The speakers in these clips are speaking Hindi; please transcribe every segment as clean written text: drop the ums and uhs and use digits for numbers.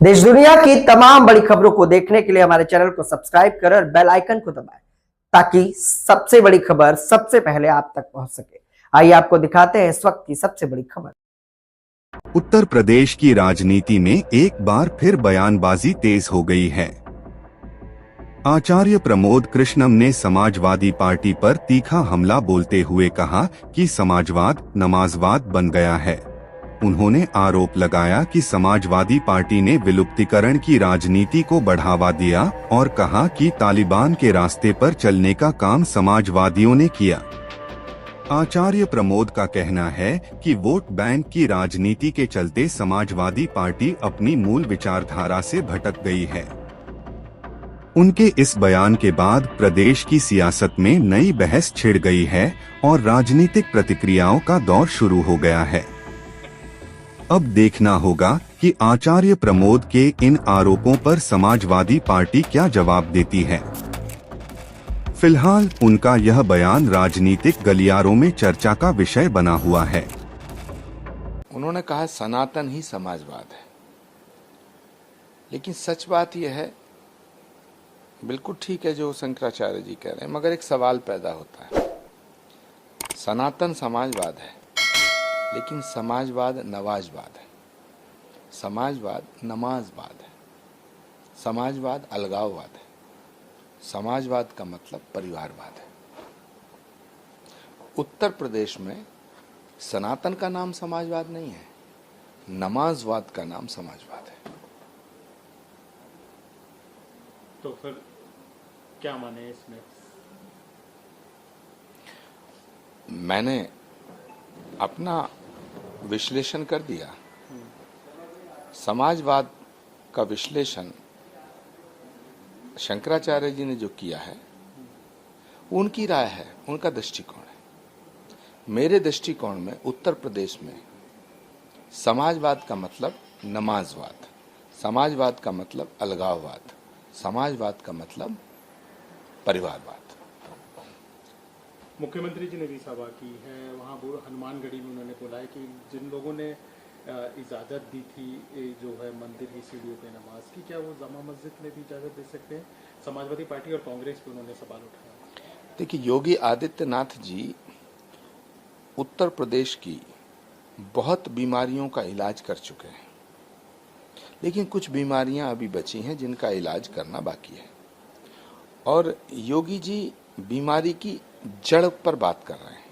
देश दुनिया की तमाम बड़ी खबरों को देखने के लिए हमारे चैनल को सब्सक्राइब करें और बेल आइकन को दबाएं ताकि सबसे बड़ी खबर सबसे पहले आप तक पहुंच सके। आइए आपको दिखाते हैं इस वक्त की सबसे बड़ी खबर। उत्तर प्रदेश की राजनीति में एक बार फिर बयानबाजी तेज हो गई है। आचार्य प्रमोद कृष्णम ने समाजवादी पार्टी पर तीखा हमला बोलते हुए कहा कि समाजवाद नमाजवाद बन गया है। उन्होंने आरोप लगाया कि समाजवादी पार्टी ने विलुप्तीकरण की राजनीति को बढ़ावा दिया और कहा कि तालिबान के रास्ते पर चलने का काम समाजवादियों ने किया। आचार्य प्रमोद का कहना है कि वोट बैंक की राजनीति के चलते समाजवादी पार्टी अपनी मूल विचारधारा से भटक गई है। उनके इस बयान के बाद प्रदेश की सियासत में नई बहस छिड़ गई है और राजनीतिक प्रतिक्रियाओं का दौर शुरू हो गया है। अब देखना होगा कि आचार्य प्रमोद के इन आरोपों पर समाजवादी पार्टी क्या जवाब देती है। फिलहाल उनका यह बयान राजनीतिक गलियारों में चर्चा का विषय बना हुआ है। उन्होंने कहा सनातन ही समाजवाद है, लेकिन सच बात यह है, बिल्कुल ठीक है जो शंकराचार्य जी कह रहे हैं, मगर एक सवाल पैदा होता है। सनातन समाजवाद है, लेकिन समाजवाद नवाजवाद है, समाजवाद नमाजवाद है, समाजवाद अलगाववाद है, समाजवाद का मतलब परिवारवाद है। उत्तर प्रदेश में सनातन का नाम समाजवाद नहीं है, नमाजवाद का नाम समाजवाद है। तो फिर क्या माने इसमें? मैंने अपना विश्लेषण कर दिया। समाजवाद का विश्लेषण शंकराचार्य जी ने जो किया है, उनकी राय है, उनका दृष्टिकोण है। मेरे दृष्टिकोण में उत्तर प्रदेश में समाजवाद का मतलब नमाजवाद, समाजवाद का मतलब अलगाववाद, समाजवाद का मतलब परिवारवाद। मुख्यमंत्री जी ने भी सभा की है, वहाँ हनुमानगढ़ी में उन्होंने बोला है कि जिन लोगों ने इजाज़त दी थी जो है मंदिर की सीढ़ियों पे नमाज की, क्या वो जामा मस्जिद में भी इजाज़त दे सकते हैं? समाजवादी पार्टी और कांग्रेस पे उन्होंने सवाल उठाया। देखिए, योगी आदित्यनाथ जी उत्तर प्रदेश की बहुत बीमारियों का इलाज कर चुके हैं, लेकिन कुछ बीमारियां अभी बची हैं जिनका इलाज करना बाकी है। और योगी जी बीमारी की जड़ पर बात कर रहे हैं।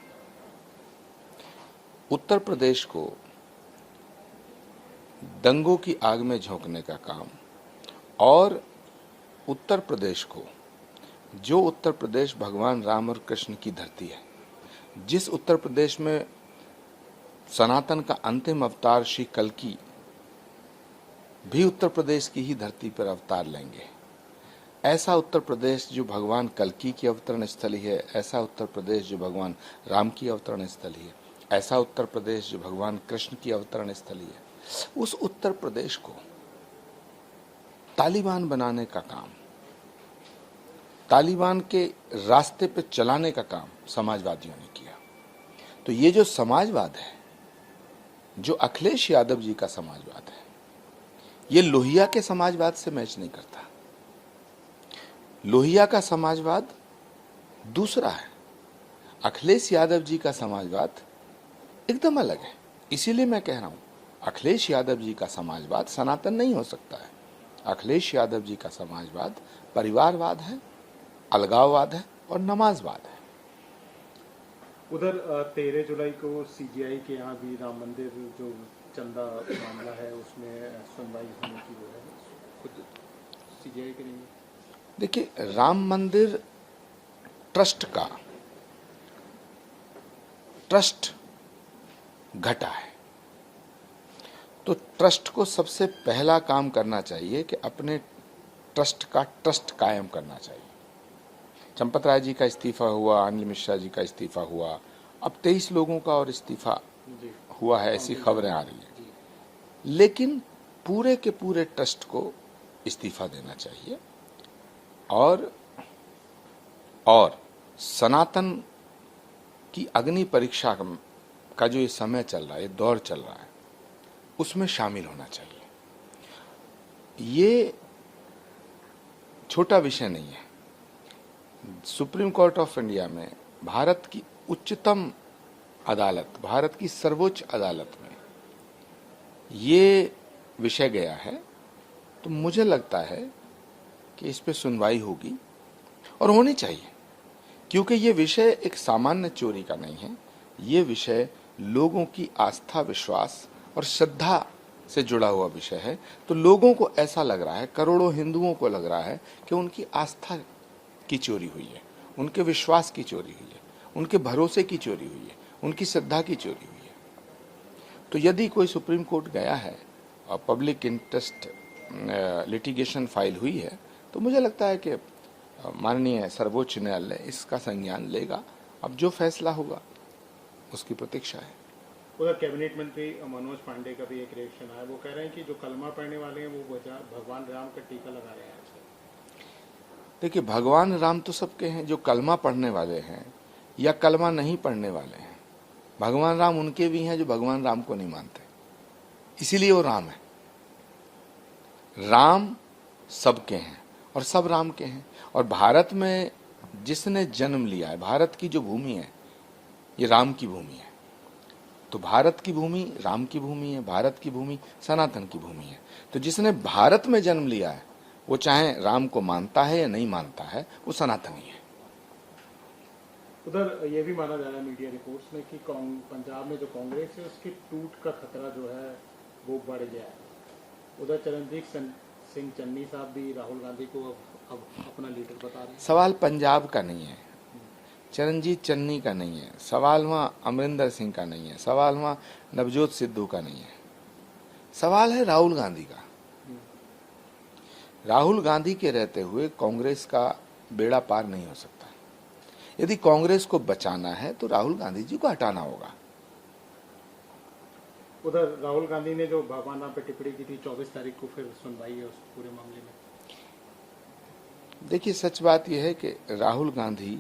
उत्तर प्रदेश को दंगों की आग में झोंकने का काम और उत्तर प्रदेश को, जो उत्तर प्रदेश भगवान राम और कृष्ण की धरती है, जिस उत्तर प्रदेश में सनातन का अंतिम अवतार श्री कल्कि भी उत्तर प्रदेश की ही धरती पर अवतार लेंगे, ऐसा उत्तर प्रदेश जो भगवान कल्कि की अवतरण स्थली है, ऐसा उत्तर प्रदेश जो भगवान राम की अवतरण स्थली है, ऐसा उत्तर प्रदेश जो भगवान कृष्ण की अवतरण स्थली है, उस उत्तर प्रदेश को तालिबान बनाने का काम, तालिबान के रास्ते पे चलाने का काम समाजवादियों ने किया। तो ये जो समाजवाद है, जो अखिलेश यादव जी का समाजवाद है, ये लोहिया के समाजवाद से मैच नहीं करता। लोहिया का समाजवाद दूसरा है, अखिलेश यादव जी का समाजवाद एकदम अलग है। इसीलिए मैं कह रहा हूं, अखिलेश यादव जी का समाजवाद सनातन नहीं हो सकता है। अखिलेश यादव जी का समाजवाद परिवारवाद है, अलगाववाद है और नमाजवाद है। उधर 13 जुलाई को सीजीआई के यहाँ भी राम मंदिर जो चंदा मामला है उसमें सुनवाई होने की वो है, कुछ सीजीआई के नहीं। देखिए, राम मंदिर ट्रस्ट का ट्रस्ट घटा है, तो ट्रस्ट को सबसे पहला काम करना चाहिए कि अपने ट्रस्ट का ट्रस्ट कायम करना चाहिए। चंपत राय जी का इस्तीफा हुआ, अनिल मिश्रा जी का इस्तीफा हुआ, अब 23 लोगों का और इस्तीफा हुआ है, ऐसी खबरें आ रही हैं। लेकिन पूरे के पूरे ट्रस्ट को इस्तीफा देना चाहिए और सनातन की अग्नि परीक्षा का जो ये समय चल रहा है, ये दौर चल रहा है, उसमें शामिल होना चाहिए। ये छोटा विषय नहीं है। सुप्रीम कोर्ट ऑफ इंडिया में, भारत की उच्चतम अदालत, भारत की सर्वोच्च अदालत में ये विषय गया है, तो मुझे लगता है कि इस पे सुनवाई होगी और होनी चाहिए, क्योंकि ये विषय एक सामान्य चोरी का नहीं है। ये विषय लोगों की आस्था, विश्वास और श्रद्धा से जुड़ा हुआ विषय है। तो लोगों को ऐसा लग रहा है, करोड़ों हिंदुओं को लग रहा है कि उनकी आस्था की चोरी हुई है, उनके विश्वास की चोरी हुई है, उनके भरोसे की चोरी हुई है, उनकी श्रद्धा की चोरी हुई है। तो यदि कोई सुप्रीम कोर्ट गया है और पब्लिक इंटरेस्ट लिटिगेशन फाइल हुई है, तो मुझे लगता है कि माननीय सर्वोच्च न्यायालय इसका संज्ञान लेगा। अब जो फैसला होगा उसकी प्रतीक्षा है। उधर कैबिनेट मंत्री मनोज पांडे का भी एक रिएक्शन आया, वो कह रहे हैं कि जो कलमा पढ़ने वाले हैं वो भगवान राम का टीका लगा रहे हैं आजकल। देखिए, भगवान राम तो सबके हैं, जो कलमा पढ़ने वाले हैं या कलमा नहीं पढ़ने वाले हैं। भगवान राम उनके भी हैं जो भगवान राम को नहीं मानते, इसीलिए वो राम है। राम सबके हैं और सब राम के हैं। और भारत में जिसने जन्म लिया है, भारत की जो भूमि है ये राम की भूमि है। तो भारत की भूमि राम की भूमि है, भारत की भूमि सनातन की भूमि है। तो जिसने भारत में जन्म लिया है, वो चाहे राम को मानता है या नहीं मानता है, वो सनातनी है। उधर ये भी माना जा रहा है मीडिया रिपोर्ट्स में कि पंजाब में जो कांग्रेस है उसकी टूट का खतरा जो है वो बढ़ गया है। उधर चरणजीत सिंह चन्नी साहब भी राहुल गांधी को अब अपना लीडर बता रहे हैं। सवाल पंजाब का नहीं है, चरणजीत चन्नी का नहीं है, सवाल वहाँ अमरिंदर सिंह का नहीं है, सवाल वहाँ नवजोत सिद्धू का नहीं है, सवाल है राहुल गांधी का। राहुल गांधी के रहते हुए कांग्रेस का बेड़ा पार नहीं हो सकता। यदि कांग्रेस को बचाना है तो राहुल गांधी जी को हटाना होगा। उधर राहुल गांधी ने जो भगवान राम पे टिप्पणी की थी, 24 तारीख को फिर सुनवाई है उस पूरे मामले में। देखिए, सच बात यह है कि राहुल गांधी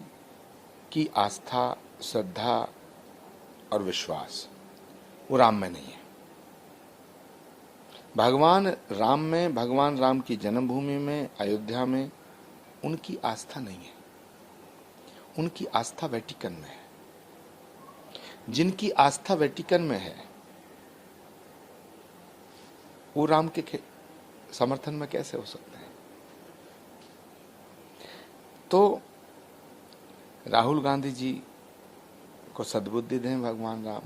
की आस्था, श्रद्धा और विश्वास वो राम में नहीं है। भगवान राम में, भगवान राम की जन्मभूमि में, अयोध्या में उनकी आस्था नहीं है। उनकी आस्था वेटिकन में है। जिनकी आस्था वेटिकन में है वो राम के समर्थन में कैसे हो सकते हैं? तो राहुल गांधी जी को सद्बुद्धि दें भगवान राम,